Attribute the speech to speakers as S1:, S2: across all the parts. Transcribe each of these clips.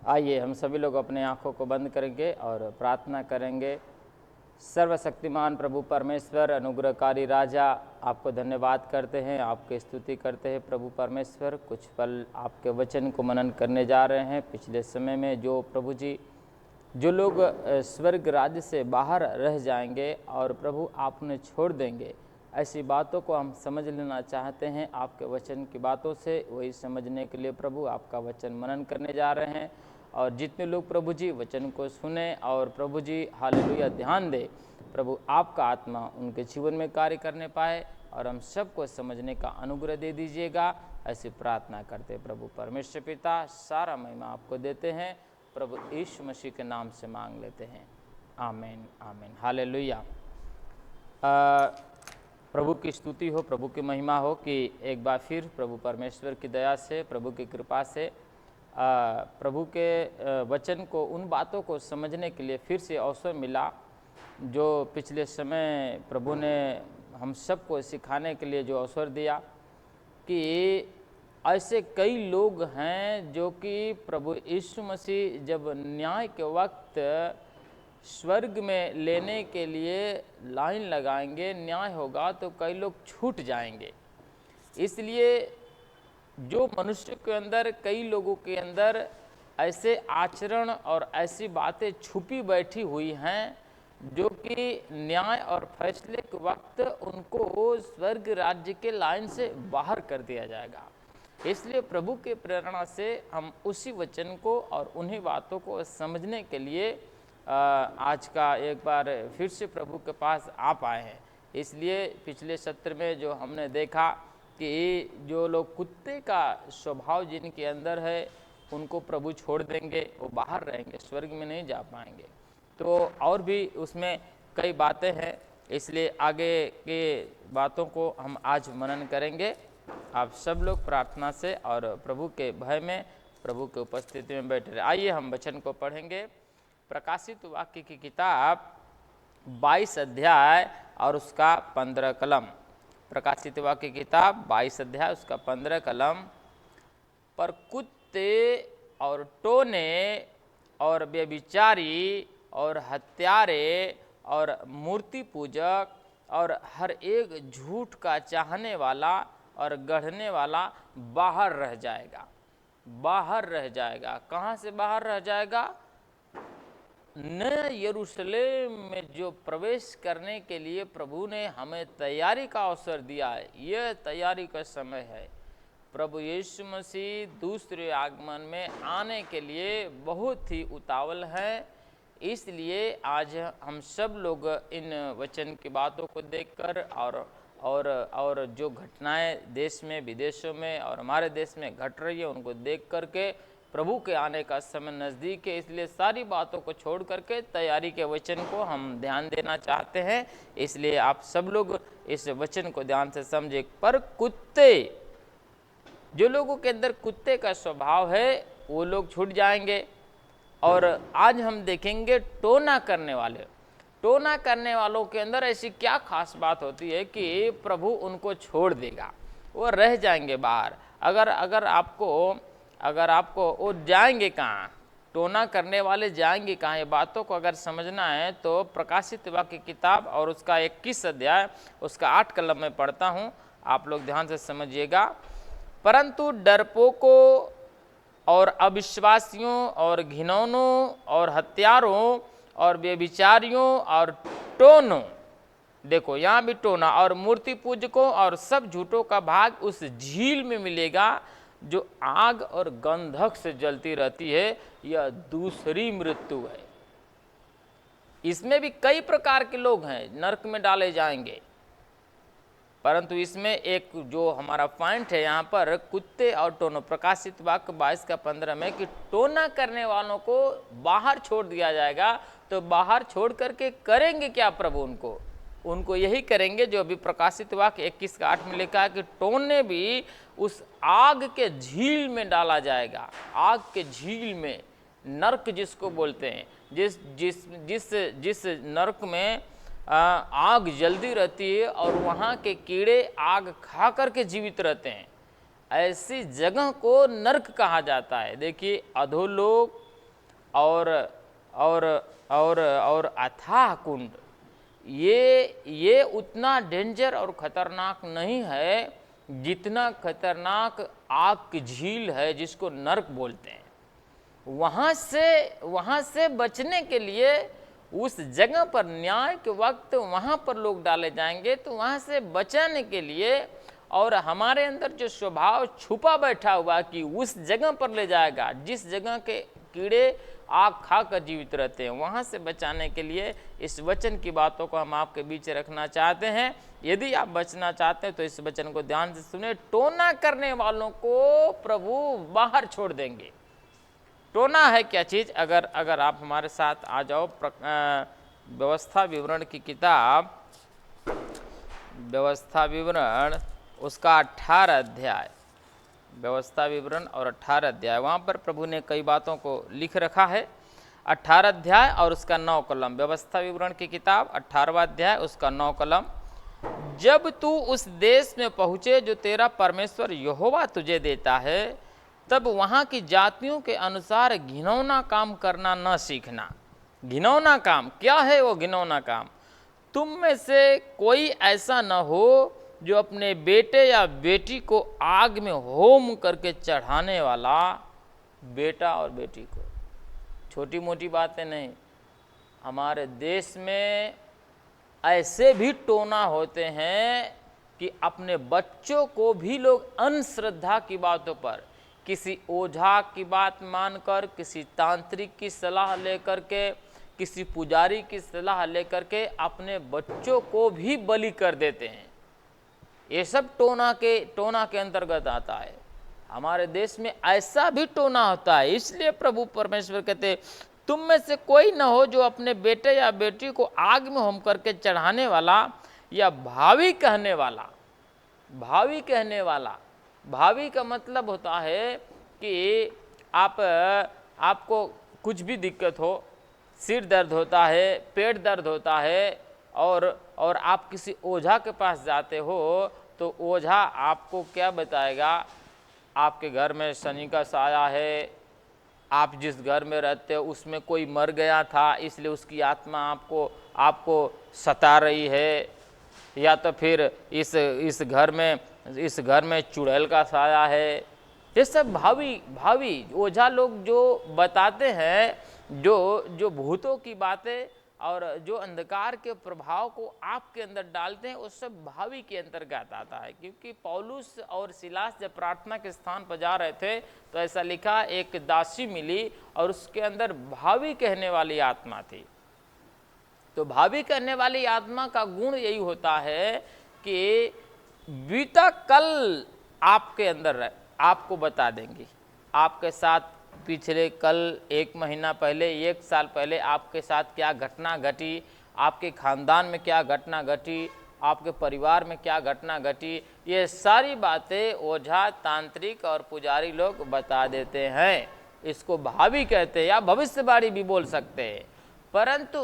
S1: आइए हम सभी लोग अपने आँखों को बंद करेंगे और प्रार्थना करेंगे। सर्वशक्तिमान प्रभु परमेश्वर, अनुग्रहकारी राजा, आपको धन्यवाद करते हैं, आपकी स्तुति करते हैं। प्रभु परमेश्वर, कुछ पल आपके वचन को मनन करने जा रहे हैं। पिछले समय में जो प्रभु जी जो लोग स्वर्ग राज्य से बाहर रह जाएंगे और प्रभु आप उन्हें छोड़ देंगे, ऐसी बातों को हम समझ लेना चाहते हैं। आपके वचन की बातों से वही समझने के लिए प्रभु आपका वचन मनन करने जा रहे हैं। और जितने लोग प्रभु जी वचन को सुने और प्रभु जी हालेलुया ध्यान दे, प्रभु आपका आत्मा उनके जीवन में कार्य करने पाए और हम सबको समझने का अनुग्रह दे दीजिएगा, ऐसी प्रार्थना करते प्रभु परमेश्वर पिता। सारा महिमा आपको देते हैं, प्रभु यीशु मसीह के नाम से मांग लेते हैं, आमीन आमीन हालेलुया। प्रभु की स्तुति हो, प्रभु की महिमा हो कि एक बार फिर प्रभु परमेश्वर की दया से, प्रभु की कृपा से प्रभु के वचन को, उन बातों को समझने के लिए फिर से अवसर मिला जो पिछले समय प्रभु ने हम सबको सिखाने के लिए जो अवसर दिया। कि ऐसे कई लोग हैं जो कि प्रभु यीशु मसीह जब न्याय के वक्त स्वर्ग में लेने के लिए लाइन लगाएंगे, न्याय होगा तो कई लोग छूट जाएंगे। इसलिए जो मनुष्य के अंदर, कई लोगों के अंदर ऐसे आचरण और ऐसी बातें छुपी बैठी हुई हैं जो कि न्याय और फैसले के वक्त उनको स्वर्ग राज्य के लाइन से बाहर कर दिया जाएगा। इसलिए प्रभु के प्रेरणा से हम उसी वचन को और उन्हीं बातों को समझने के लिए आज का एक बार फिर से प्रभु के पास आ पाए हैं। इसलिए पिछले सत्र में जो हमने देखा कि जो लोग कुत्ते का स्वभाव जिनके अंदर है, उनको प्रभु छोड़ देंगे, वो बाहर रहेंगे, स्वर्ग में नहीं जा पाएंगे। तो और भी उसमें कई बातें हैं, इसलिए आगे के बातों को हम आज मनन करेंगे। आप सब लोग प्रार्थना से और प्रभु के भय में, प्रभु के उपस्थिति में बैठे रहे। आइए हम वचन को पढ़ेंगे। प्रकाशित वाक्य की किताब 22 अध्याय और उसका 15 कलम। प्रकाशित वाक्य की किताब 22 अध्याय उसका 15 कलम। पर कुत्ते और टोने और व्यभिचारी और हत्यारे और मूर्ति पूजक और हर एक झूठ का चाहने वाला और गढ़ने वाला बाहर रह जाएगा। बाहर रह जाएगा। कहाँ से बाहर रह जाएगा? नए यरूशलेम में जो प्रवेश करने के लिए प्रभु ने हमें तैयारी का अवसर दिया है, यह तैयारी का समय है। प्रभु यीशु मसीह दूसरे आगमन में आने के लिए बहुत ही उतावल है। इसलिए आज हम सब लोग इन वचन की बातों को देखकर और जो घटनाएं देश में, विदेशों में और हमारे देश में घट रही है, उनको देख करके प्रभु के आने का समय नज़दीक है। इसलिए सारी बातों को छोड़ करके तैयारी के वचन को हम ध्यान देना चाहते हैं। इसलिए आप सब लोग इस वचन को ध्यान से समझे। पर कुत्ते, जो लोगों के अंदर कुत्ते का स्वभाव है, वो लोग छूट जाएंगे। और आज हम देखेंगे टोना करने वाले। टोना करने वालों के अंदर ऐसी क्या खास बात होती है कि प्रभु उनको छोड़ देगा, वो रह जाएंगे बाहर। अगर आपको वो जाएंगे कहाँ, टोना करने वाले जाएंगे कहाँ, ये बातों को अगर समझना है तो प्रकाशित वाक्य किताब और उसका 21 अध्याय उसका 8 कलम में पढ़ता हूँ, आप लोग ध्यान से समझिएगा। परंतु डरपोकों और अविश्वासियों और घिनौनों और हत्यारों और व्यभिचारियों और टोनों, देखो यहाँ भी टोना, और मूर्ति पूजकों और सब झूठों का भाग उस झील में मिलेगा जो आग और गंधक से जलती रहती है। यह दूसरी मृत्यु है। इसमें भी कई प्रकार के लोग हैं, नरक में डाले जाएंगे। परंतु इसमें एक जो हमारा पॉइंट है यहाँ पर, कुत्ते और टोनों, प्रकाशित वाक्य 22 का 15 में, कि टोना करने वालों को बाहर छोड़ दिया जाएगा। तो बाहर छोड़ करके करेंगे क्या प्रभु? उनको यही करेंगे जो अभी प्रकाशित वाक्य 21 का 8 में लिखा है कि टोने भी उस आग के झील में डाला जाएगा। आग के झील में, नरक जिसको बोलते हैं, जिस नरक में आग जल्दी रहती है और वहाँ के कीड़े आग खा करके जीवित रहते हैं, ऐसी जगह को नरक कहा जाता है। देखिए, अधोलोक और और अथाह कुंड, ये उतना डेंजर और ख़तरनाक नहीं है जितना खतरनाक आग की झील है जिसको नर्क बोलते हैं। वहाँ से बचने के लिए उस जगह पर न्याय के वक्त वहाँ पर लोग डाले जाएंगे। तो वहाँ से बचाने के लिए और हमारे अंदर जो स्वभाव छुपा बैठा हुआ कि उस जगह पर ले जाएगा जिस जगह के कीड़े आग खा कर जीवित रहते हैं, वहाँ से बचाने के लिए इस वचन की बातों को हम आपके बीच रखना चाहते हैं। यदि आप बचना चाहते हैं तो इस वचन को ध्यान से सुने। टोना करने वालों को प्रभु बाहर छोड़ देंगे। टोना है क्या चीज़? अगर आप हमारे साथ आ जाओ व्यवस्था विवरण की किताब, व्यवस्था विवरण उसका 18 अध्याय, व्यवस्था विवरण और 18 अध्याय, वहाँ पर प्रभु ने कई बातों को लिख रखा है। 18 अध्याय और उसका 9 कलम, व्यवस्था विवरण की किताब 18वां अध्याय उसका 9 कलम। जब तू उस देश में पहुँचे जो तेरा परमेश्वर यहोवा तुझे देता है, तब वहाँ की जातियों के अनुसार घिनौना काम करना न सीखना। घिनौना काम क्या है? वो घिनौना काम, तुम में से कोई ऐसा न हो जो अपने बेटे या बेटी को आग में होम करके चढ़ाने वाला, बेटा और बेटी को, छोटी मोटी बातें नहीं। हमारे देश में ऐसे भी टोना होते हैं कि अपने बच्चों को भी लोग अंधश्रद्धा की बातों पर, किसी ओझा की बात मानकर, किसी तांत्रिक की सलाह लेकर के, किसी पुजारी की सलाह लेकर के अपने बच्चों को भी बलि कर देते हैं। ये सब टोना के अंतर्गत आता है। हमारे देश में ऐसा भी टोना होता है। इसलिए प्रभु परमेश्वर कहते, तुम में से कोई न हो जो अपने बेटे या बेटी को आग में होम करके चढ़ाने वाला या भावी कहने वाला। भावी कहने वाला, भावी का मतलब होता है कि आपको कुछ भी दिक्कत हो, सिर दर्द होता है, पेट दर्द होता है और आप किसी ओझा के पास जाते हो, तो ओझा आपको क्या बताएगा? आपके घर में शनि का साया है, आप जिस घर में रहते हो उसमें कोई मर गया था इसलिए उसकी आत्मा आपको सता रही है, या तो फिर इस घर में चुड़ैल का साया है। ये सब भावी ओझा लोग जो बताते हैं, जो भूतों की बातें और जो अंधकार के प्रभाव को आपके अंदर डालते हैं, वो सब भावी के अंतर्गत आता है। क्योंकि पौलुस और सिलास जब प्रार्थना के स्थान पर जा रहे थे तो ऐसा लिखा, एक दासी मिली और उसके अंदर भावी कहने वाली आत्मा थी। तो भावी कहने वाली आत्मा का गुण यही होता है कि बीता कल आपके अंदर आपको बता देंगी। आपके साथ पिछले कल, 1 महीना पहले, 1 साल पहले आपके साथ क्या घटना घटी, आपके खानदान में क्या घटना घटी, आपके परिवार में क्या घटना घटी, ये सारी बातें ओझा, तांत्रिक और पुजारी लोग बता देते हैं। इसको भावी कहते हैं या भविष्यवाणी भी बोल सकते हैं। परंतु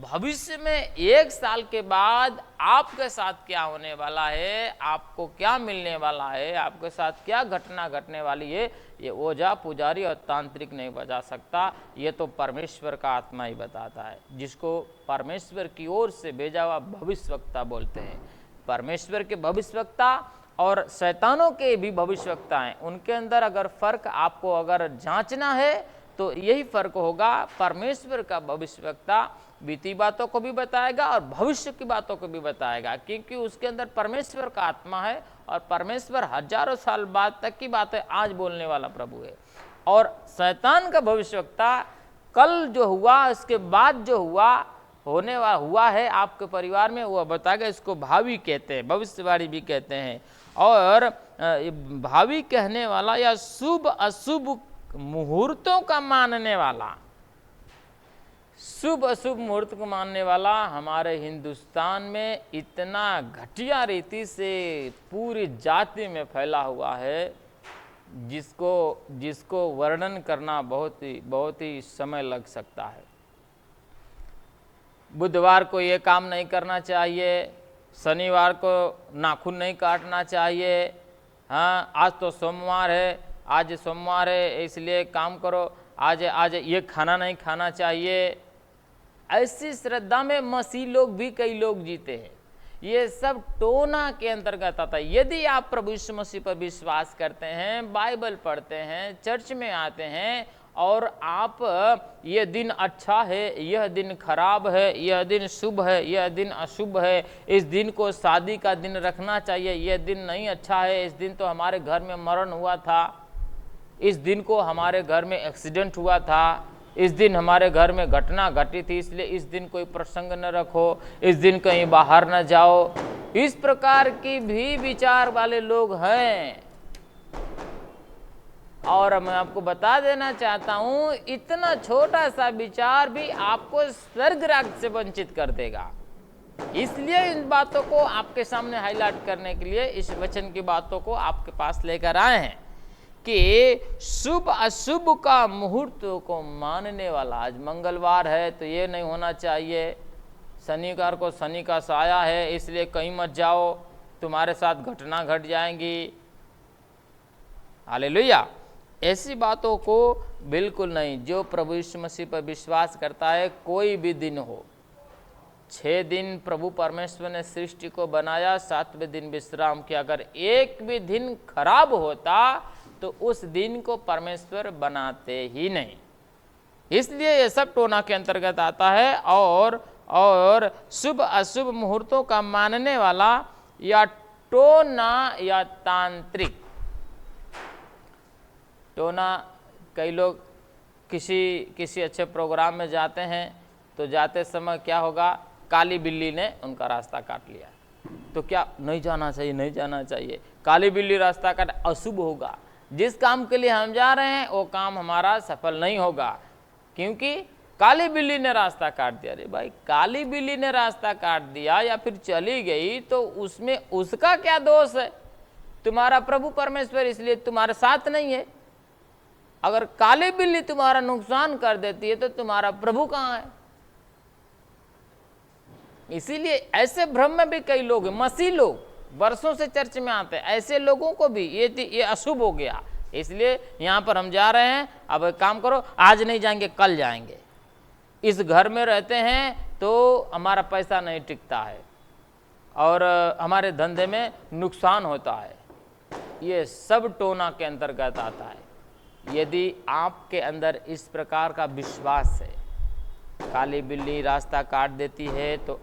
S1: भविष्य में 1 साल के बाद आपके साथ क्या होने वाला है, आपको क्या मिलने वाला है, आपके साथ क्या घटना घटने वाली है, ये ओझा, पुजारी और तांत्रिक नहीं बता सकता। ये तो परमेश्वर का आत्मा ही बताता है, जिसको परमेश्वर की ओर से भेजा हुआ भविष्यवक्ता बोलते हैं। परमेश्वर के भविष्यवक्ता और शैतानों के भी भविष्यवक्ता हैं। उनके अंदर अगर फर्क आपको अगर जांचना है तो यही फर्क होगा। परमेश्वर का भविष्यवक्ता बीती बातों को भी बताएगा और भविष्य की बातों को भी बताएगा, क्योंकि उसके अंदर परमेश्वर का आत्मा है और परमेश्वर हजारों साल बाद तक की बातें आज बोलने वाला प्रभु है। और शैतान का भविष्यवक्ता कल जो हुआ, इसके बाद जो हुआ है आपके परिवार में, वह बताएगा। इसको भावी कहते हैं, भविष्यवाणी भी कहते हैं। और भावी कहने वाला या शुभ अशुभ मुहूर्तों का मानने वाला, शुभ अशुभ मुहूर्त को मानने वाला हमारे हिंदुस्तान में इतना घटिया रीति से पूरी जाति में फैला हुआ है, जिसको वर्णन करना बहुत ही समय लग सकता है। बुधवार को ये काम नहीं करना चाहिए, शनिवार को नाखून नहीं काटना चाहिए, हाँ आज तो सोमवार है, आज सोमवार है इसलिए काम करो। आज आज ये खाना नहीं खाना चाहिए। ऐसी श्रद्धा में मसीह लोग भी कई लोग जीते हैं। ये सब टोना के अंतर्गत आता है। यदि आप प्रभु यीशु मसीह पर विश्वास करते हैं, बाइबल पढ़ते हैं, चर्च में आते हैं और आप यह दिन अच्छा है, यह दिन खराब है, यह दिन शुभ है, यह दिन अशुभ है, इस दिन को शादी का दिन रखना चाहिए, यह दिन नहीं अच्छा है, इस दिन तो हमारे घर में मरण हुआ था, इस दिन को हमारे घर में एक्सीडेंट हुआ था, इस दिन हमारे घर में घटना घटी थी, इसलिए इस दिन कोई प्रसंग न रखो, इस दिन कहीं बाहर न जाओ, इस प्रकार की भी विचार वाले लोग हैं। और मैं आपको बता देना चाहता हूं, इतना छोटा सा विचार भी आपको स्वर्ग राज्य से वंचित कर देगा। इसलिए इन बातों को आपके सामने हाईलाइट करने के लिए इस वचन की बातों को आपके पास लेकर आए हैं कि शुभ अशुभ का मुहूर्त को मानने वाला, आज मंगलवार है तो ये नहीं होना चाहिए, शनिवार को शनि का साया है इसलिए कहीं मत जाओ, तुम्हारे साथ घटना घट जाएंगी। हालेलुया। ऐसी बातों को बिल्कुल नहीं। जो प्रभु यीशु मसीह पर विश्वास करता है, कोई भी दिन हो, 6 दिन प्रभु परमेश्वर ने सृष्टि को बनाया, 7वें दिन विश्राम किया। अगर एक भी दिन खराब होता तो उस दिन को परमेश्वर बनाते ही नहीं। इसलिए ये सब टोना के अंतर्गत आता है। और शुभ अशुभ मुहूर्तों का मानने वाला या टोना या तांत्रिक। टोना, कई लोग किसी अच्छे प्रोग्राम में जाते हैं तो जाते समय क्या होगा, काली बिल्ली ने उनका रास्ता काट लिया तो क्या नहीं जाना चाहिए, नहीं जाना चाहिए, काली बिल्ली रास्ता काट, अशुभ होगा। जिस काम के लिए हम जा रहे हैं वो काम हमारा सफल नहीं होगा क्योंकि काली बिल्ली ने रास्ता काट दिया। अरे भाई, काली बिल्ली ने रास्ता काट दिया या फिर चली गई तो उसमें उसका क्या दोष है? तुम्हारा प्रभु परमेश्वर इसलिए तुम्हारे साथ नहीं है। अगर काली बिल्ली तुम्हारा नुकसान कर देती है तो तुम्हारा प्रभु कहाँ है? इसीलिए ऐसे भ्रम में भी कई लोग हैं, मसीह लोग वर्षों से चर्च में आते हैं, ऐसे लोगों को भी ये अशुभ हो गया, इसलिए यहाँ पर हम जा रहे हैं, अब एक काम करो, आज नहीं जाएंगे कल जाएंगे। इस घर में रहते हैं तो हमारा पैसा नहीं टिकता है और हमारे धंधे में नुकसान होता है। ये सब टोना के अंतर्गत आता है। यदि आपके अंदर इस प्रकार का विश्वास है, काली बिल्ली रास्ता काट देती है तो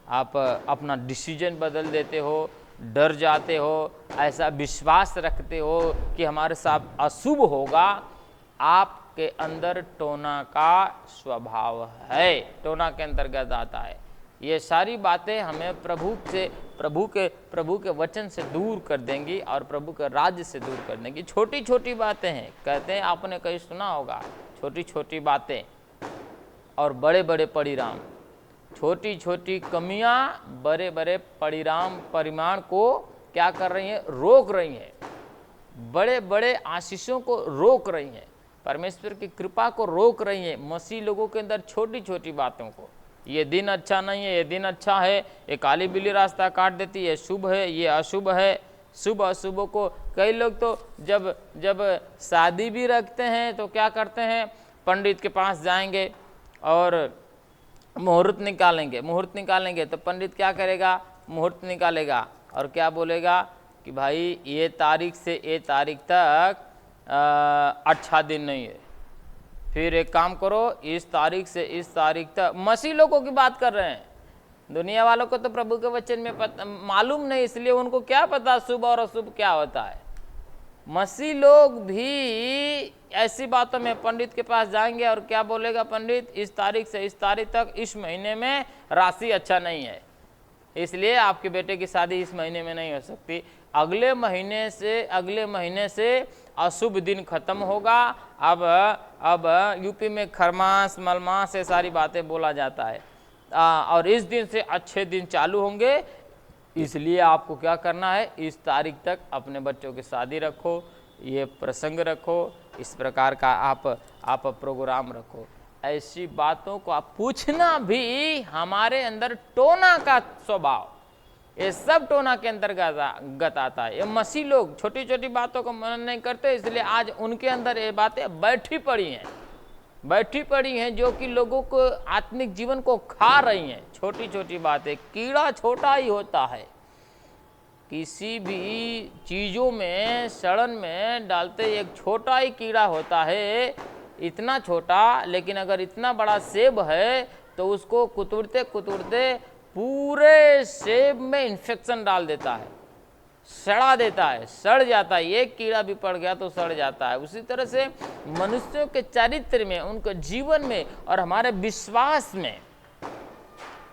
S1: आप अपना डिसीजन बदल देते हो, डर जाते हो, ऐसा विश्वास रखते हो कि हमारे साथ अशुभ होगा। आपके अंदर टोना का स्वभाव है, टोना के अंतर्गत आता है। ये सारी बातें हमें प्रभु के वचन से दूर कर देंगी और प्रभु के राज्य से दूर कर देंगी। छोटी छोटी बातें हैं, कहते हैं, आपने कहीं सुना होगा, छोटी छोटी बातें और बड़े बड़े परिणाम। छोटी छोटी कमियां बड़े बड़े परिमाण को क्या कर रही हैं? रोक रही हैं। बड़े बड़े आशीषों को रोक रही हैं, परमेश्वर की कृपा को रोक रही हैं। मसीह लोगों के अंदर छोटी छोटी बातों को, ये दिन अच्छा नहीं है, ये दिन अच्छा है, ये काली बिल्ली रास्ता काट देती है, शुभ है, ये अशुभ है। शुभ अशुभ को कई लोग तो जब शादी भी रखते हैं तो क्या करते हैं, पंडित के पास जाएंगे और मुहूर्त निकालेंगे तो पंडित क्या करेगा, मुहूर्त निकालेगा और क्या बोलेगा कि भाई ये तारीख से ये तारीख तक अच्छा दिन नहीं है, फिर एक काम करो, इस तारीख से इस तारीख तक। मसीह लोगों की बात कर रहे हैं, दुनिया वालों को तो प्रभु के वचन में मालूम नहीं, इसलिए उनको क्या पता शुभ और अशुभ क्या होता है। मसीह लोग भी ऐसी बातों में पंडित के पास जाएंगे और क्या बोलेगा पंडित, इस तारीख से इस तारीख तक इस महीने में राशि अच्छा नहीं है, इसलिए आपके बेटे की शादी इस महीने में नहीं हो सकती, अगले महीने से अशुभ दिन खत्म होगा। अब यूपी में खरमास मलमास से सारी बातें बोला जाता है और इस दिन से अच्छे दिन चालू होंगे, इसलिए आपको क्या करना है, इस तारीख तक अपने बच्चों की शादी रखो, ये प्रसंग रखो, इस प्रकार का आप प्रोग्राम रखो। ऐसी बातों को आप पूछना भी हमारे अंदर टोना का स्वभाव, ये सब टोना के अंतर्गत आता है। ये मसीह लोग छोटी छोटी बातों को मनन नहीं करते, इसलिए आज उनके अंदर ये बातें बैठी पड़ी हैं जो कि लोगों को आत्मिक जीवन को खा रही हैं। छोटी छोटी बातें, कीड़ा छोटा ही होता है, किसी भी चीज़ों में सड़न में डालते एक छोटा ही कीड़ा होता है, इतना छोटा, लेकिन अगर इतना बड़ा सेब है तो उसको कुतुरते कुतुरते पूरे सेब में इन्फेक्शन डाल देता है, सड़ा देता है, सड़ जाता है। एक कीड़ा भी पड़ गया तो सड़ जाता है। उसी तरह से मनुष्यों के चरित्र में, उनके जीवन में और हमारे विश्वास में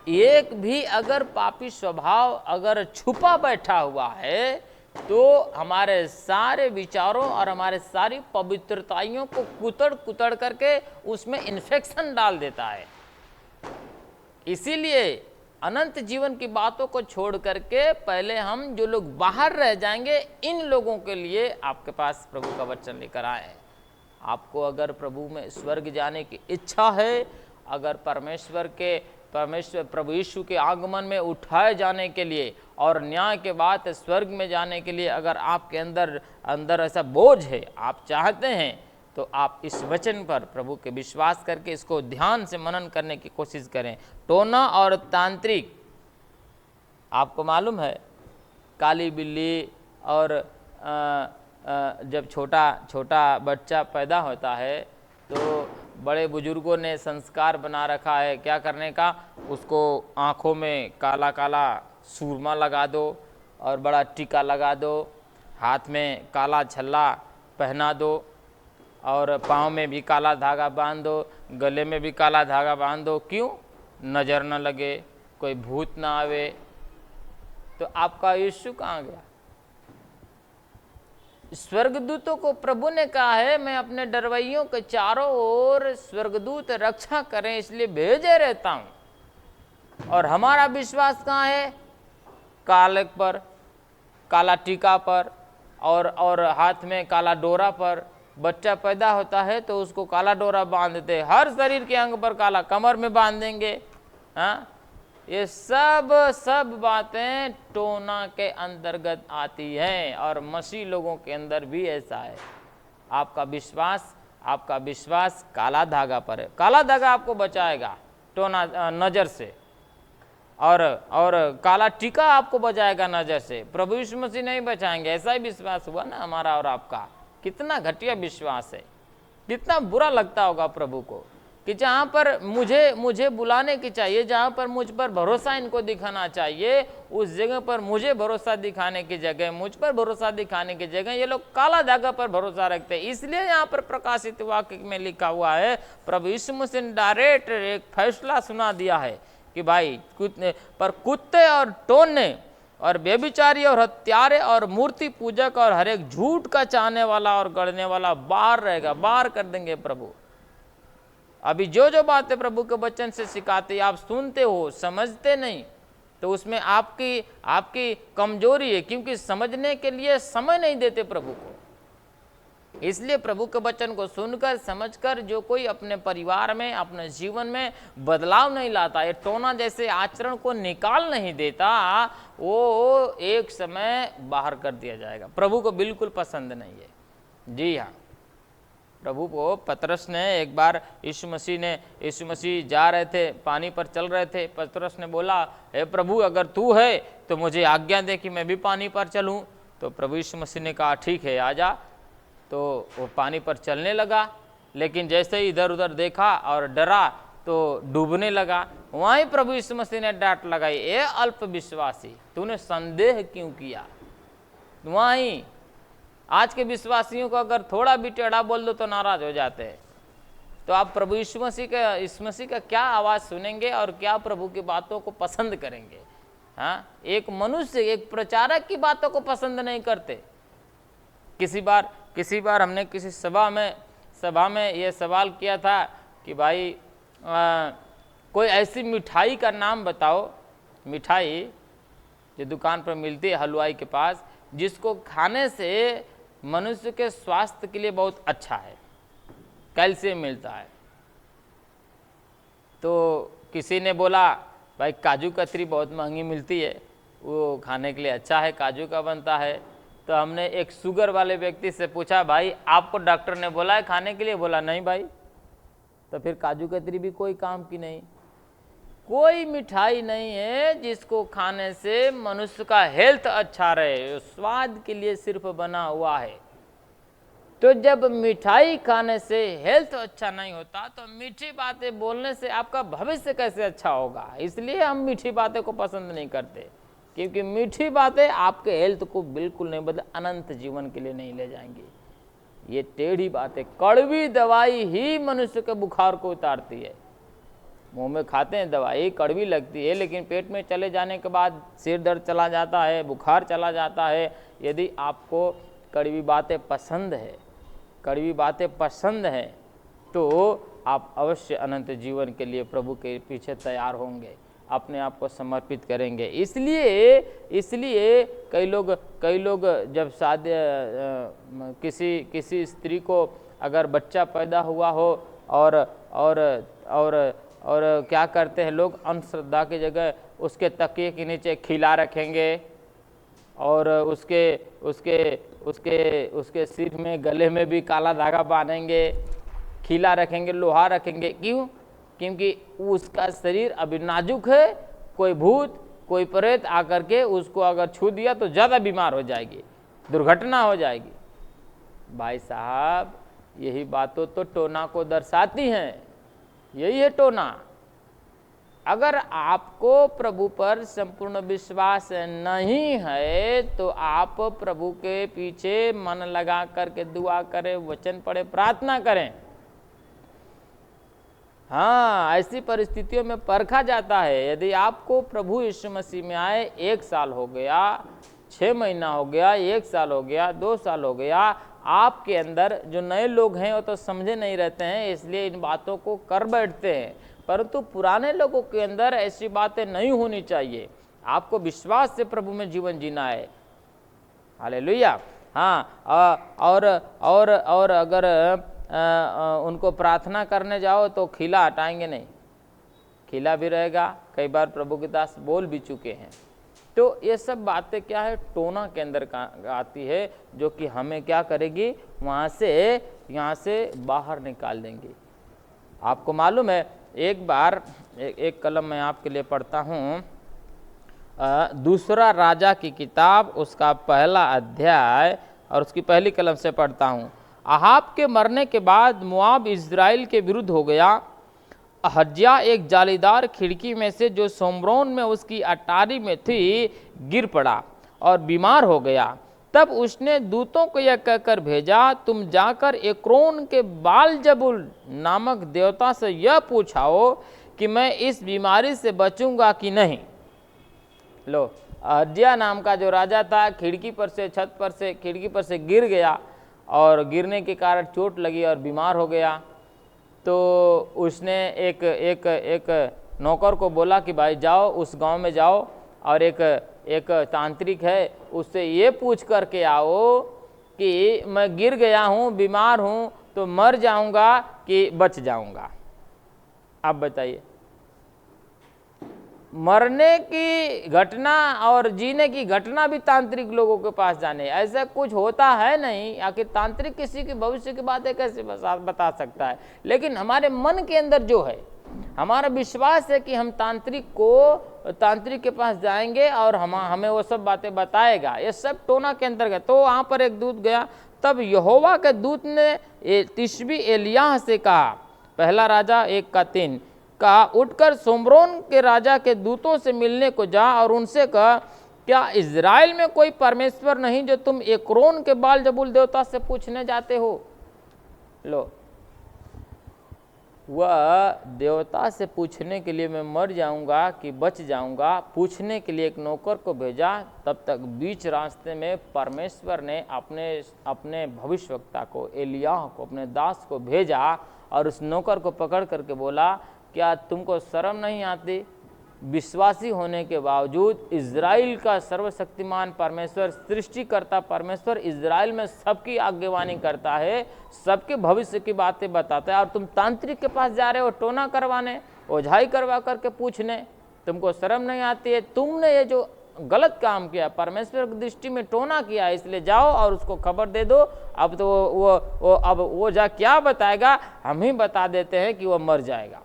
S1: एक भी अगर पापी स्वभाव अगर छुपा बैठा हुआ है तो हमारे सारे विचारों और हमारे सारी पवित्रताइयों को कुतड़ कुतड़ करके उसमें इन्फेक्शन डाल देता है। इसीलिए अनंत जीवन की बातों को छोड़ करके पहले हम जो लोग बाहर रह जाएंगे, इन लोगों के लिए आपके पास प्रभु का वचन लेकर आए हैं। आपको अगर प्रभु में स्वर्ग जाने की इच्छा है, अगर परमेश्वर प्रभु यीशु के आगमन में उठाए जाने के लिए और न्याय के बाद स्वर्ग में जाने के लिए अगर आपके अंदर ऐसा बोझ है, आप चाहते हैं, तो आप इस वचन पर प्रभु के विश्वास करके इसको ध्यान से मनन करने की कोशिश करें। टोना और तांत्रिक, आपको मालूम है, काली बिल्ली और जब छोटा बच्चा पैदा होता है तो बड़े बुजुर्गों ने संस्कार बना रखा है क्या करने का, उसको आँखों में काला काला सूरमा लगा दो और बड़ा टीका लगा दो, हाथ में काला छल्ला पहना दो और पाँव में भी काला धागा बांध दो, गले में भी काला धागा बांध दो। क्यों? नज़र न लगे, कोई भूत ना आवे। तो आपका यीशु कहाँ गया? स्वर्गदूतों को प्रभु ने कहा है, मैं अपने डरवैयों के चारों ओर स्वर्गदूत रक्षा करें इसलिए भेजे रहता हूं। और हमारा विश्वास कहाँ है? कालक पर, काला टीका पर और हाथ में काला डोरा पर। बच्चा पैदा होता है तो उसको काला डोरा बांधते, हर शरीर के अंग पर काला, कमर में बांध देंगे। हाँ, ये सब बातें टोना के अंतर्गत आती हैं और मसीह लोगों के अंदर भी ऐसा है। आपका विश्वास काला धागा पर है। काला धागा आपको बचाएगा टोना नज़र से, और काला टीका आपको बचाएगा नज़र से। प्रभु यीशु मसीह नहीं बचाएंगे। ऐसा ही विश्वास हुआ ना हमारा और आपका। कितना घटिया विश्वास है, कितना बुरा लगता होगा प्रभु को कि जहाँ पर मुझे बुलाने की चाहिए, जहाँ पर मुझ पर भरोसा इनको दिखाना चाहिए, उस जगह पर मुझे भरोसा दिखाने की जगह, मुझ पर भरोसा दिखाने की जगह ये लोग काला धागा पर भरोसा रखते हैं। इसलिए यहाँ पर प्रकाशित वाक्य में लिखा हुआ है, प्रभु यीशु मसीह ने डायरेक्ट एक फैसला सुना दिया है कि भाई कुत्ते और टोने और व्यभिचारी और हत्यारे और मूर्ति पूजक और हर एक झूठ का चाहने वाला और गढ़ने वाला बाहर रहेगा, बाहर कर देंगे प्रभु। अभी जो बातें प्रभु के वचन से सिखाते आप सुनते हो, समझते नहीं, तो उसमें आपकी कमजोरी है, क्योंकि समझने के लिए समय नहीं देते प्रभु को। इसलिए प्रभु के वचन को सुनकर समझकर जो कोई अपने परिवार में, अपने जीवन में बदलाव नहीं लाता, ये टोना जैसे आचरण को निकाल नहीं देता, वो एक समय बाहर कर दिया जाएगा। प्रभु को बिल्कुल पसंद नहीं है। जी हाँ, प्रभु को पतरस ने एक बार यीशु मसीह जा रहे थे, पानी पर चल रहे थे। पतरस ने बोला, हे प्रभु अगर तू है तो मुझे आज्ञा दे कि मैं भी पानी पर चलूं। तो प्रभु यीशु मसीह ने कहा ठीक है आजा। तो वो पानी पर चलने लगा, लेकिन जैसे ही इधर उधर देखा और डरा तो डूबने लगा। वहीं प्रभु यीशु मसीह ने डांट लगाई, ए अल्प विश्वासी, तूने संदेह क्यों किया? वहीं आज के विश्वासियों को अगर थोड़ा भी टेढ़ा बोल दो तो नाराज हो जाते हैं। तो आप प्रभु यीशु मसीह का क्या आवाज़ सुनेंगे और क्या प्रभु की बातों को पसंद करेंगे? हाँ, एक मनुष्य, एक प्रचारक की बातों को पसंद नहीं करते। किसी बार हमने किसी सभा में ये सवाल किया था कि भाई कोई ऐसी मिठाई का नाम बताओ, मिठाई जो दुकान पर मिलती है हलवाई के पास, जिसको खाने से मनुष्य के स्वास्थ्य के लिए बहुत अच्छा है, कैल्शियम मिलता है। तो किसी ने बोला भाई काजू कतरी बहुत महंगी मिलती है, वो खाने के लिए अच्छा है, काजू का बनता है। तो हमने एक शुगर वाले व्यक्ति से पूछा, भाई आपको डॉक्टर ने बोला है खाने के लिए? बोला नहीं भाई। तो फिर काजू कतरी भी कोई काम की नहीं। कोई मिठाई नहीं है जिसको खाने से मनुष्य का हेल्थ अच्छा रहे, स्वाद के लिए सिर्फ बना हुआ है। तो जब मिठाई खाने से हेल्थ अच्छा नहीं होता तो मीठी बातें बोलने से आपका भविष्य कैसे अच्छा होगा? इसलिए हम मीठी बातें को पसंद नहीं करते, क्योंकि मीठी बातें आपके हेल्थ को बिल्कुल नहीं बदले, अनंत जीवन के लिए नहीं ले जाएंगी। ये टेढ़ी बातें, कड़वी दवाई ही मनुष्य के बुखार को उतारती है। मुंह में खाते हैं दवाई, कड़वी लगती है, लेकिन पेट में चले जाने के बाद सिर दर्द चला जाता है, बुखार चला जाता है। यदि आपको कड़वी बातें पसंद है, कड़वी बातें पसंद हैं, तो आप अवश्य अनंत जीवन के लिए प्रभु के पीछे तैयार होंगे, अपने आप को समर्पित करेंगे। इसलिए कई लोग जब शादी किसी स्त्री को अगर बच्चा पैदा हुआ हो और क्या करते हैं लोग, अंधश्रद्धा की जगह उसके तकिए के नीचे खिला रखेंगे और उसके सिर में गले में भी काला धागा बांधेंगे, खिला रखेंगे, लोहा रखेंगे। क्यों? क्योंकि उसका शरीर अभी नाजुक है, कोई भूत कोई प्रेत आकर के उसको अगर छू दिया तो ज़्यादा बीमार हो जाएगी, दुर्घटना हो जाएगी। भाई साहब, यही बातों तो टोना को दर्शाती हैं, यही है टोना। अगर आपको प्रभु पर संपूर्ण विश्वास नहीं है तो आप प्रभु के पीछे मन लगा करके दुआ करें, वचन पढ़े, प्रार्थना करें। हाँ, ऐसी परिस्थितियों में परखा जाता है। यदि आपको प्रभु यीशु मसीह में आए 1 साल हो गया, 6 महीना हो गया, 1 साल हो गया, 2 साल हो गया, आपके अंदर जो नए लोग हैं वो तो समझे नहीं रहते हैं, इसलिए इन बातों को कर बैठते हैं। परंतु पुराने लोगों के अंदर ऐसी बातें नहीं होनी चाहिए। आपको विश्वास से प्रभु में जीवन जीना है। हालेलुया। हाँ, और अगर उनको प्रार्थना करने जाओ तो खिला हटाएंगे नहीं, खिला भी रहेगा। कई बार प्रभु के दास बोल भी चुके हैं। तो ये सब बातें क्या है, टोना के अंदर आती है, जो कि हमें क्या करेगी, यहाँ से बाहर निकाल देंगी। आपको मालूम है, एक बार एक कलम मैं आपके लिए पढ़ता हूँ, दूसरा राजा की किताब, उसका 1 अध्याय और उसकी 1 कलम से पढ़ता हूँ। अहाब के मरने के बाद मोआब इज़राइल के विरुद्ध हो गया। अहज्या एक जालीदार खिड़की में से जो सोम्रोन में उसकी अटारी में थी गिर पड़ा और बीमार हो गया। तब उसने दूतों को यह कहकर भेजा, तुम जाकर एक्रोन के बाल-जबूल नामक देवता से यह पूछाओ कि मैं इस बीमारी से बचूंगा कि नहीं। लो, अहज्या नाम का जो राजा था, खिड़की पर से गिर गया और गिरने के कारण चोट लगी और बीमार हो गया। तो उसने एक नौकर को बोला कि भाई जाओ, उस गांव में जाओ और एक तांत्रिक है, उससे ये पूछ करके आओ कि मैं गिर गया हूँ, बीमार हूँ, तो मर जाऊंगा कि बच जाऊंगा। आप बताइए, मरने की घटना और जीने की घटना भी तांत्रिक लोगों के पास जाने, ऐसा कुछ होता है नहीं। आखिर तांत्रिक किसी के भविष्य की बातें कैसे बता सकता है? लेकिन हमारे मन के अंदर जो है, हमारा विश्वास है कि हम तांत्रिक के पास जाएंगे और हमें वो सब बातें बताएगा। ये सब टोना के अंतर्गत। तो वहाँ पर एक दूत गया। तब यहोवा के दूत ने तिशबी एलियाह से कहा, 1 राजा 1:3, कहा उठकर सोम्रोन के राजा के दूतों से मिलने को जा और उनसे कहा, क्या इज़राइल में कोई परमेश्वर नहीं जो तुम एक्रोन के बाल-जबूल देवता से पूछने जाते हो? लो, वह देवता से पूछने के लिए मैं मर जाऊंगा कि बच जाऊंगा, पूछने के लिए एक नौकर को भेजा। तब तक बीच रास्ते में परमेश्वर ने अपने भविष्यवक्ता को, एलियाह को, अपने दास को भेजा और उस नौकर को पकड़ करके बोला, क्या तुमको शर्म नहीं आती? विश्वासी होने के बावजूद इज़राइल का सर्वशक्तिमान परमेश्वर, सृष्टिकर्ता परमेश्वर इज़राइल में सबकी आज्ञावानी करता है, सबके भविष्य की बातें बताता है, और तुम तांत्रिक के पास जा रहे हो टोना करवाने, ओझाई करवा करके पूछने। तुमको शर्म नहीं आती है? तुमने ये जो गलत काम किया, परमेश्वर की दृष्टि में टोना किया, इसलिए जाओ और उसको खबर दे दो। अब तो वो जा क्या बताएगा, हम ही बता देते हैं कि वो मर जाएगा।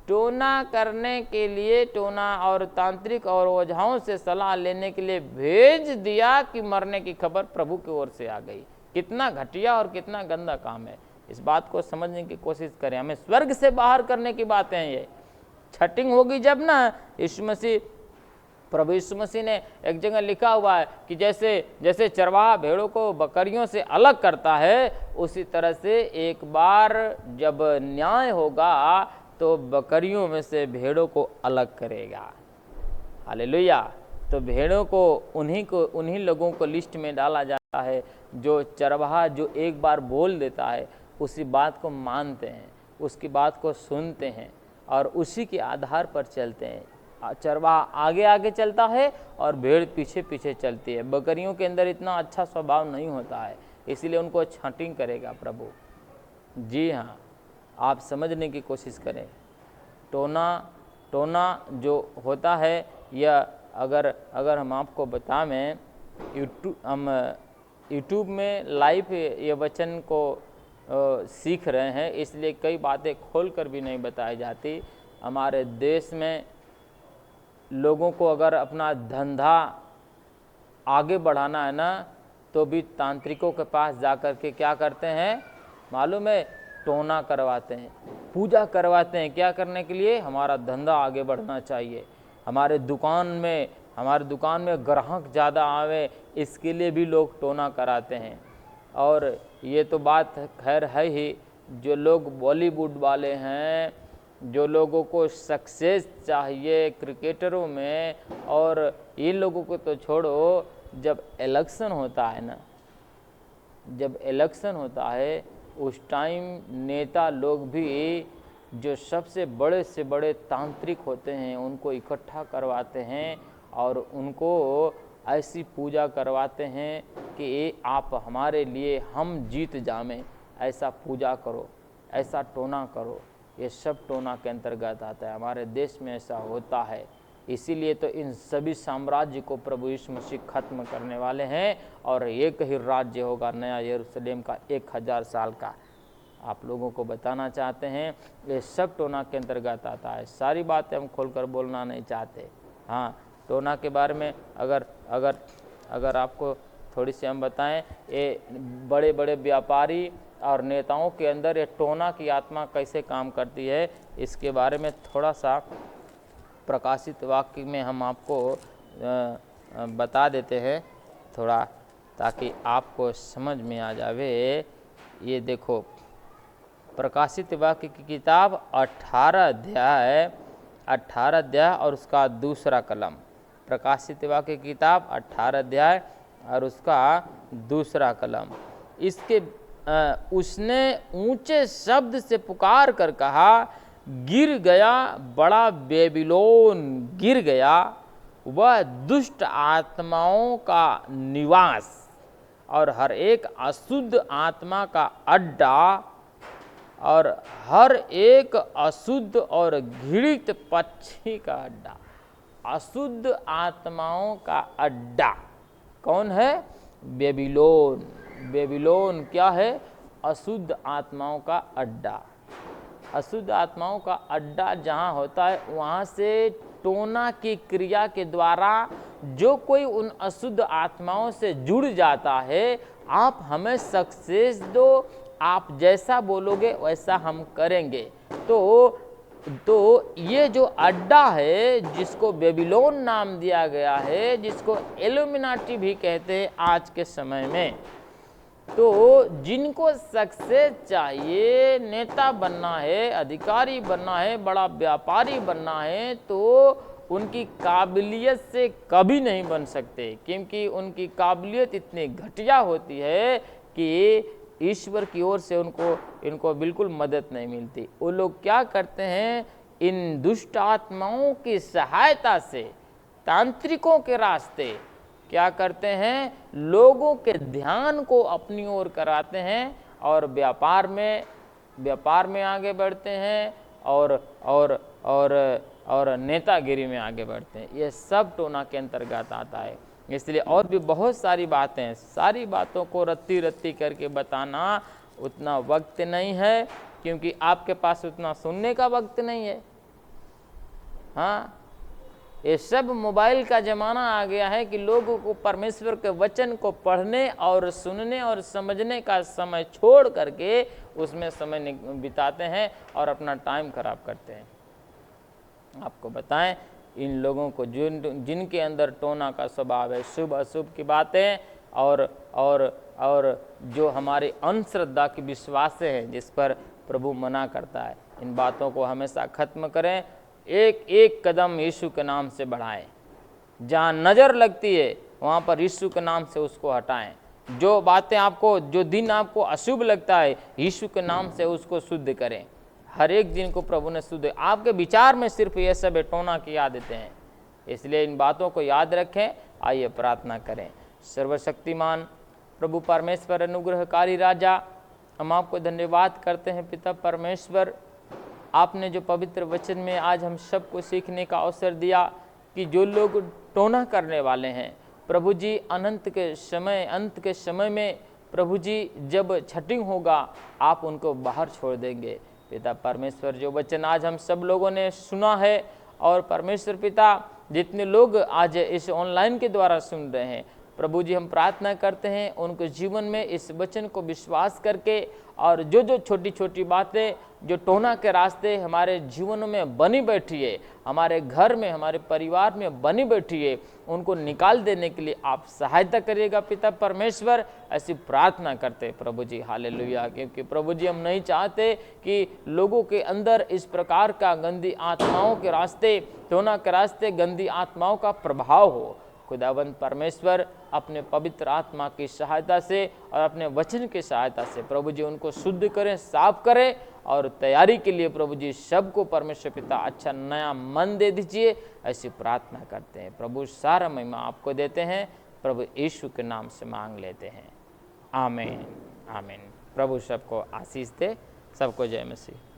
S1: टोना करने के लिए, टोना और तांत्रिक और ओझाओं से सलाह लेने के लिए भेज दिया कि मरने की खबर प्रभु की ओर से आ गई। कितना घटिया और कितना गंदा काम है, इस बात को समझने की कोशिश करें। हमें स्वर्ग से बाहर करने की बातें हैं ये। छटिंग होगी जब ना, यीशु मसीह, प्रभु यीशु मसीह ने एक जगह लिखा हुआ है कि जैसे चरवाहा भेड़ों को बकरियों से अलग करता है, उसी तरह से एक बार जब न्याय होगा तो बकरियों में से भेड़ों को अलग करेगा। हालेलुया। तो भेड़ों को उन्हीं लोगों को लिस्ट में डाला जाता है जो चरवाहा जो एक बार बोल देता है उसी बात को मानते हैं, उसकी बात को सुनते हैं और उसी के आधार पर चलते हैं। चरवाहा आगे आगे चलता है और भेड़ पीछे पीछे चलती है। बकरियों के अंदर इतना अच्छा स्वभाव नहीं होता है, इसीलिए उनको छांटिंग करेगा प्रभु। जी हाँ, आप समझने की कोशिश करें। टोना जो होता है, या अगर हम आपको बताएं, हम यूट्यूब में लाइव ये वचन को सीख रहे हैं, इसलिए कई बातें खोलकर भी नहीं बताई जाती। हमारे देश में लोगों को अगर अपना धंधा आगे बढ़ाना है ना, तो भी तांत्रिकों के पास जाकर के क्या करते हैं मालूम है, टोना करवाते हैं, पूजा करवाते हैं। क्या करने के लिए? हमारा धंधा आगे बढ़ना चाहिए, हमारे दुकान में ग्राहक ज़्यादा आवे, इसके लिए भी लोग टोना कराते हैं। और ये तो बात खैर है ही, जो लोग बॉलीवुड वाले हैं, जो लोगों को सक्सेस चाहिए क्रिकेटरों में, और इन लोगों को तो छोड़ो, जब इलेक्शन होता है ना, जब इलेक्शन होता है उस टाइम नेता लोग भी जो सबसे बड़े से बड़े तांत्रिक होते हैं उनको इकट्ठा करवाते हैं और उनको ऐसी पूजा करवाते हैं कि आप हमारे लिए हम जीत जामें, ऐसा पूजा करो, ऐसा टोना करो। ये सब टोना के अंतर्गत आता है। हमारे देश में ऐसा होता है, इसीलिए तो इन सभी साम्राज्य को प्रभु यीशु मसीह खत्म करने वाले हैं और एक ही राज्य होगा, नया यरूशलेम का 1000 साल का। आप लोगों को बताना चाहते हैं, ये सब टोना के अंतर्गत आता है। सारी बातें हम खोलकर बोलना नहीं चाहते। हाँ, टोना के बारे में अगर आपको थोड़ी सी हम बताएं, ये बड़े बड़े व्यापारी और नेताओं के अंदर ये टोना की आत्मा कैसे काम करती है, इसके बारे में थोड़ा सा प्रकाशित वाक्य में हम आपको बता देते हैं थोड़ा, ताकि आपको समझ में आ जावे। ये देखो, प्रकाशित वाक्य की किताब 18 अध्याय और उसका दूसरा कलम। प्रकाशित वाक्य की किताब 18 अध्याय और उसका दूसरा कलम। इसके उसने ऊंचे शब्द से पुकार कर कहा, गिर गया, बड़ा बेबीलोन गिर गया, वह दुष्ट आत्माओं का निवास और हर एक अशुद्ध आत्मा का अड्डा और हर एक अशुद्ध और घृणित पक्षी का अड्डा। अशुद्ध आत्माओं का अड्डा कौन है? बेबीलोन। बेबीलोन क्या है? अशुद्ध आत्माओं का अड्डा। अशुद्ध आत्माओं का अड्डा जहाँ होता है, वहाँ से टोना की क्रिया के द्वारा जो कोई उन अशुद्ध आत्माओं से जुड़ जाता है, आप हमें सक्सेस दो, आप जैसा बोलोगे वैसा हम करेंगे। तो ये जो अड्डा है, जिसको बेबीलोन नाम दिया गया है, जिसको इल्यूमिनाटी भी कहते हैं आज के समय में, तो जिनको सक्सेस चाहिए, नेता बनना है, अधिकारी बनना है, बड़ा व्यापारी बनना है, तो उनकी काबिलियत से कभी नहीं बन सकते, क्योंकि उनकी काबिलियत इतनी घटिया होती है कि ईश्वर की ओर से इनको बिल्कुल मदद नहीं मिलती। वो लोग क्या करते हैं, इन दुष्ट आत्माओं की सहायता से, तांत्रिकों के रास्ते क्या करते हैं, लोगों के ध्यान को अपनी ओर कराते हैं और व्यापार में आगे बढ़ते हैं, और नेतागिरी में आगे बढ़ते हैं। ये सब टोना के अंतर्गत आता है। इसलिए और भी बहुत सारी बातें हैं, सारी बातों को रत्ती रत्ती करके बताना उतना वक्त नहीं है, क्योंकि आपके पास उतना सुनने का वक्त नहीं है। हाँ, ये सब मोबाइल का ज़माना आ गया है कि लोगों को परमेश्वर के वचन को पढ़ने और सुनने और समझने का समय छोड़ करके उसमें समय बिताते हैं और अपना टाइम खराब करते हैं। आपको बताएं, इन लोगों को जिनके अंदर टोना का स्वभाव है, शुभ अशुभ की बातें और जो हमारी अंधश्रद्धा की विश्वास है जिस पर प्रभु मना करता है, इन बातों को हमेशा खत्म करें। एक एक कदम यीशु के नाम से बढ़ाएं। जहाँ नज़र लगती है वहाँ पर यीशु के नाम से उसको हटाएं। जो बातें आपको, जो दिन आपको अशुभ लगता है, यीशु के नाम से उसको शुद्ध करें। हर एक दिन को प्रभु ने शुद्ध, आपके विचार में सिर्फ ये सब टोना की आदतें हैं, इसलिए इन बातों को याद रखें। आइए प्रार्थना करें। सर्वशक्तिमान प्रभु परमेश्वर, अनुग्रहकारी राजा, हम आपको धन्यवाद करते हैं पिता परमेश्वर, आपने जो पवित्र वचन में आज हम सबको सीखने का अवसर दिया कि जो लोग टोना करने वाले हैं प्रभु जी, अंत के समय में प्रभु जी जब छटिंग होगा आप उनको बाहर छोड़ देंगे। पिता परमेश्वर, जो वचन आज हम सब लोगों ने सुना है, और परमेश्वर पिता जितने लोग आज इस ऑनलाइन के द्वारा सुन रहे हैं प्रभु जी, हम प्रार्थना करते हैं उनके जीवन में इस वचन को विश्वास करके, और जो जो छोटी छोटी बातें जो टोना के रास्ते हमारे जीवन में बनी बैठी है, हमारे घर में, हमारे परिवार में बनी बैठी है, उनको निकाल देने के लिए आप सहायता करिएगा पिता परमेश्वर। ऐसी प्रार्थना करते प्रभु जी, हालेलुया। क्योंकि प्रभु जी, हम नहीं चाहते कि लोगों के अंदर इस प्रकार का गंदी आत्माओं के रास्ते, टोना के रास्ते गंदी आत्माओं का प्रभाव हो। खुदावंत परमेश्वर, अपने पवित्र आत्मा की सहायता से और अपने वचन की सहायता से प्रभु जी उनको शुद्ध करें, साफ करें, और तैयारी के लिए प्रभु जी सबको परमेश्वर पिता अच्छा नया मन दे दीजिए। ऐसी प्रार्थना करते हैं प्रभु, सारा महिमा आपको देते हैं, प्रभु यीशु के नाम से मांग लेते हैं, आमीन आमीन। प्रभु सबको आशीष दे, सबको जय मसीह।